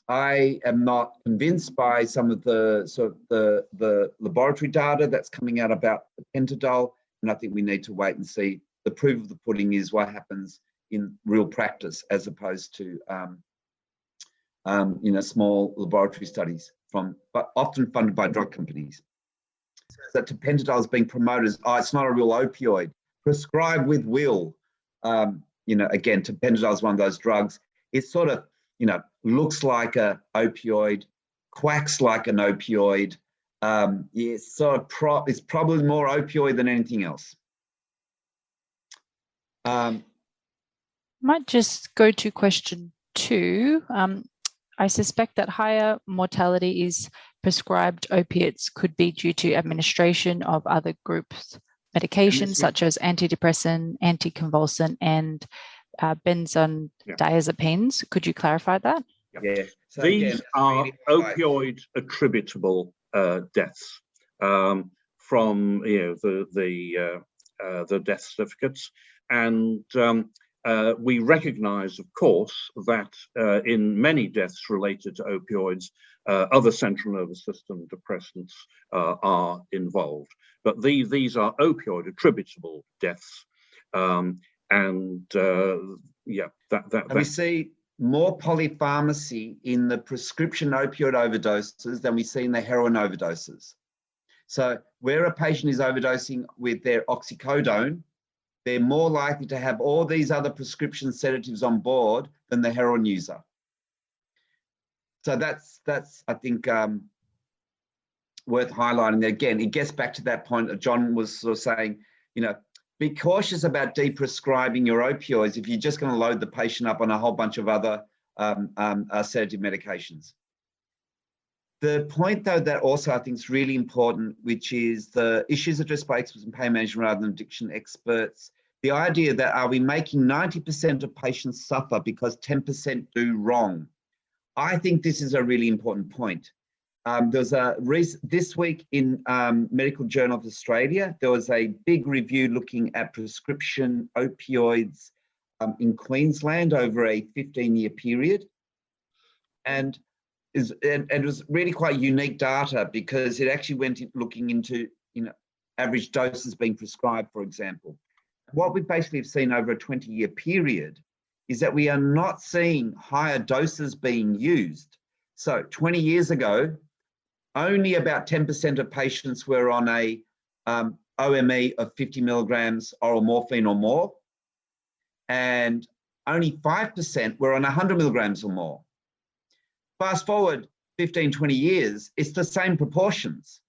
I am not convinced by some of the laboratory data that's coming out about the pentadol, and I think we need to wait and see. The proof of the pudding is what happens in real practice, as opposed to small laboratory studies but often funded by drug companies. That tapentadol is being promoted as, it's not a real opioid. Prescribe with will. Again, tapentadol is one of those drugs. It sort of, looks like a opioid, quacks like an opioid. It's probably more opioid than anything else. Might just go to question 2. I suspect that higher mortality is prescribed opiates could be due to administration of other groups medications such as antidepressant, anticonvulsant, and benzodiazepines. Could you clarify that? Yeah. So these are opioid attributable deaths from the death certificates, and we recognise, of course, that in many deaths related to opioids, other central nervous system depressants are involved. But these are opioid attributable deaths, and we see more polypharmacy in the prescription opioid overdoses than we see in the heroin overdoses. So where a patient is overdosing with their oxycodone, they're more likely to have all these other prescription sedatives on board than the heroin user. So that's I think, worth highlighting. Again, it gets back to that point that John was sort of saying, you know, be cautious about deprescribing your opioids if you're just going to load the patient up on a whole bunch of other sedative medications. The point, though, that also I think is really important, which is the issues addressed by experts in pain management rather than addiction experts. The idea that are we making 90% of patients suffer because 10% do wrong? I think this is a really important point. There's this week in Medical Journal of Australia, there was a big review looking at prescription opioids in Queensland over a 15-year period. And it was really quite unique data because it actually went looking into, you know, average doses being prescribed, for example. What we basically have seen over a 20-year period is that we are not seeing higher doses being used. So 20 years ago, only about 10% of patients were on a OME of 50 milligrams oral morphine or more, and only 5% were on 100 milligrams or more. Fast forward 15, 20 years, it's the same proportions.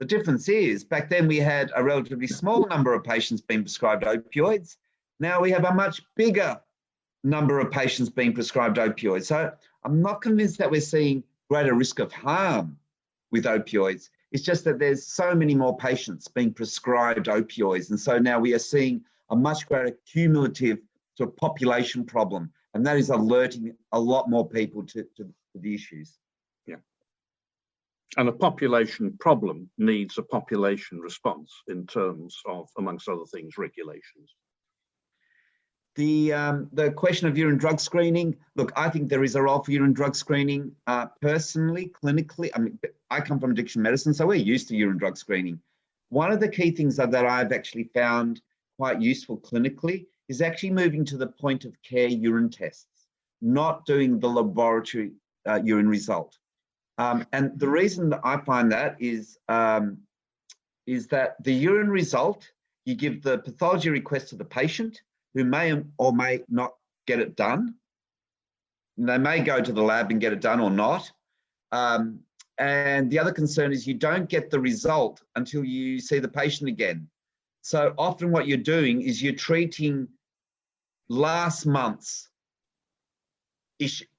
The difference is back then we had a relatively small number of patients being prescribed opioids. Now we have a much bigger number of patients being prescribed opioids. So I'm not convinced that we're seeing greater risk of harm with opioids. It's just that there's so many more patients being prescribed opioids. And so now we are seeing a much greater cumulative sort of population problem. And that is alerting a lot more people to the issues. Yeah. And a population problem needs a population response in terms of, amongst other things, regulations. The question of urine drug screening, look, I think there is a role for urine drug screening. Personally, clinically, I mean, I come from addiction medicine, so we're used to urine drug screening. One of the key things that I've actually found quite useful clinically is actually moving to the point of care urine tests, not doing the laboratory urine result. And the reason that I find that is that the urine result, you give the pathology request to the patient, who may or may not get it done. They may go to the lab and get it done or not. And the other concern is you don't get the result until you see the patient again. So often what you're doing is you're treating last month's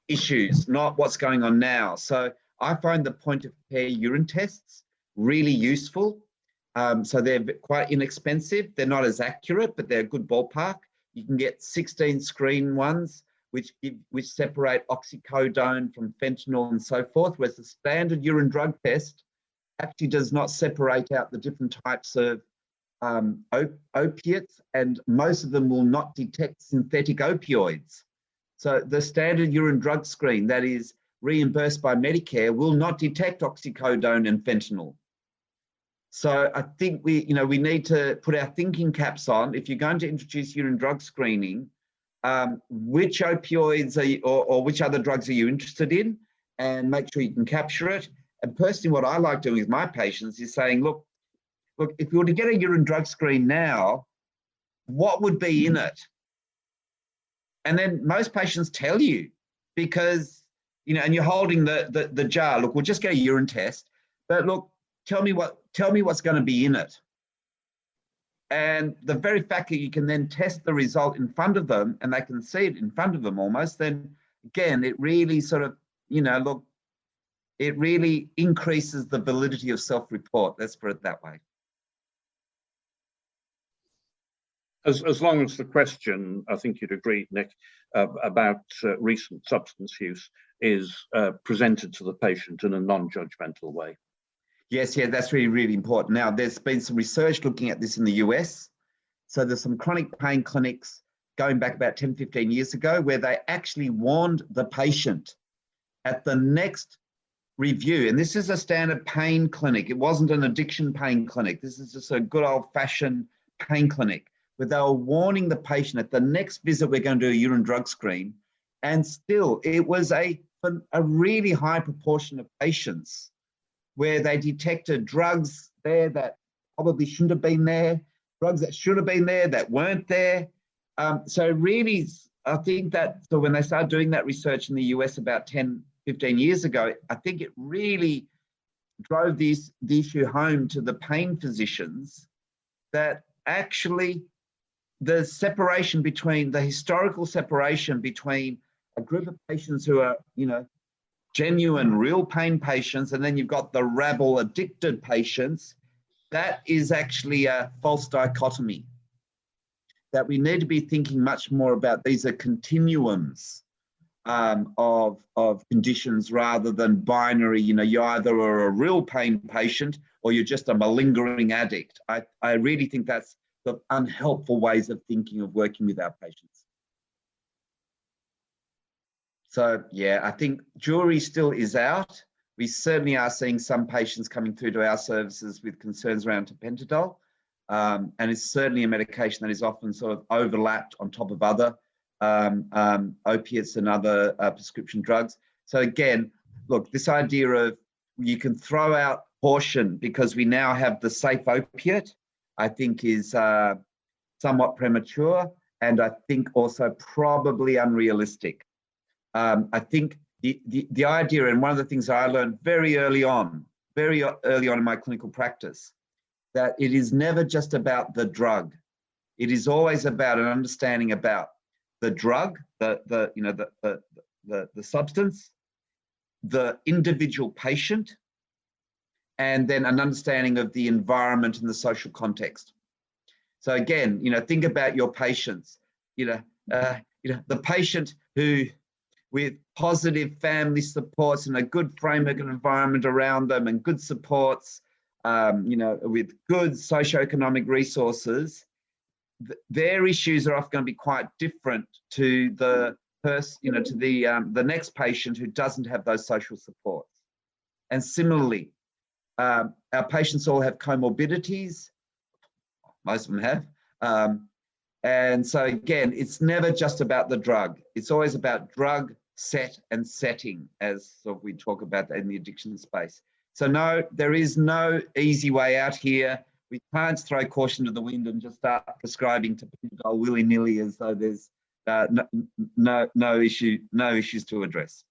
issues, not what's going on now. So I find the point of care urine tests really useful. So they're quite inexpensive. They're not as accurate, but they're a good ballpark. You can get 16 screen ones, which separate oxycodone from fentanyl and so forth, whereas the standard urine drug test actually does not separate out the different types of opiates, and most of them will not detect synthetic opioids. So the standard urine drug screen that is reimbursed by Medicare will not detect oxycodone and fentanyl. So I think we need to put our thinking caps on. If you're going to introduce urine drug screening, which opioids are you, or which other drugs are you interested in, and make sure you can capture it. And personally, what I like doing with my patients is saying, look, if you were to get a urine drug screen now, what would be in it? And then most patients tell you, because, and you're holding the jar. Look, we'll just get a urine test, but look, tell me what's going to be in it. And the very fact that you can then test the result in front of them and they can see it in front of them almost, then again, it really sort of, it really increases the validity of self-report. Let's put it that way. As long as the question, I think you'd agree, Nick, about recent substance use is presented to the patient in a non-judgmental way. Yes, yeah, that's really, really important. Now, there's been some research looking at this in the US. So there's some chronic pain clinics going back about 10, 15 years ago where they actually warned the patient at the next review. And this is a standard pain clinic. It wasn't an addiction pain clinic. This is just a good old-fashioned pain clinic where they were warning the patient at the next visit, we're going to do a urine drug screen. And still, it was a really high proportion of patients where they detected drugs there that probably shouldn't have been there, drugs that should have been there that weren't there. So really, I think that, so when they started doing that research in the US about 10, 15 years ago, I think it really drove the issue home to the pain physicians that actually the separation between the historical separation between a group of patients who are, you know, genuine, real pain patients, and then you've got the rabble addicted patients, that is actually a false dichotomy. That we need to be thinking much more about. These are continuums of conditions rather than binary. You know, you either are a real pain patient or you're just a malingering addict. I really think that's the unhelpful ways of thinking of working with our patients. So yeah, I think jury still is out. We certainly are seeing some patients coming through to our services with concerns around tapentadol. And it's certainly a medication that is often sort of overlapped on top of other opiates and other prescription drugs. So again, look, this idea of you can throw out caution because we now have the safe opiate, I think is somewhat premature, and I think also probably unrealistic. I think the idea, and one of the things I learned very early on in my clinical practice, that it is never just about the drug. It is always about an understanding about the drug, the substance, the individual patient, and then an understanding of the environment and the social context. So again, you know, think about your patients. The patient who, with positive family supports and a good framework and environment around them and good supports, with good socioeconomic resources, their issues are often going to be quite different to the person, to the next patient who doesn't have those social supports. And similarly, our patients all have comorbidities. Most of them have. And so again, it's never just about the drug. It's always about drug, set, and setting, as sort of we talk about in the addiction space. So no, there is no easy way out here. We can't throw caution to the wind and just start prescribing tapentadol willy-nilly as though there's no issues to address.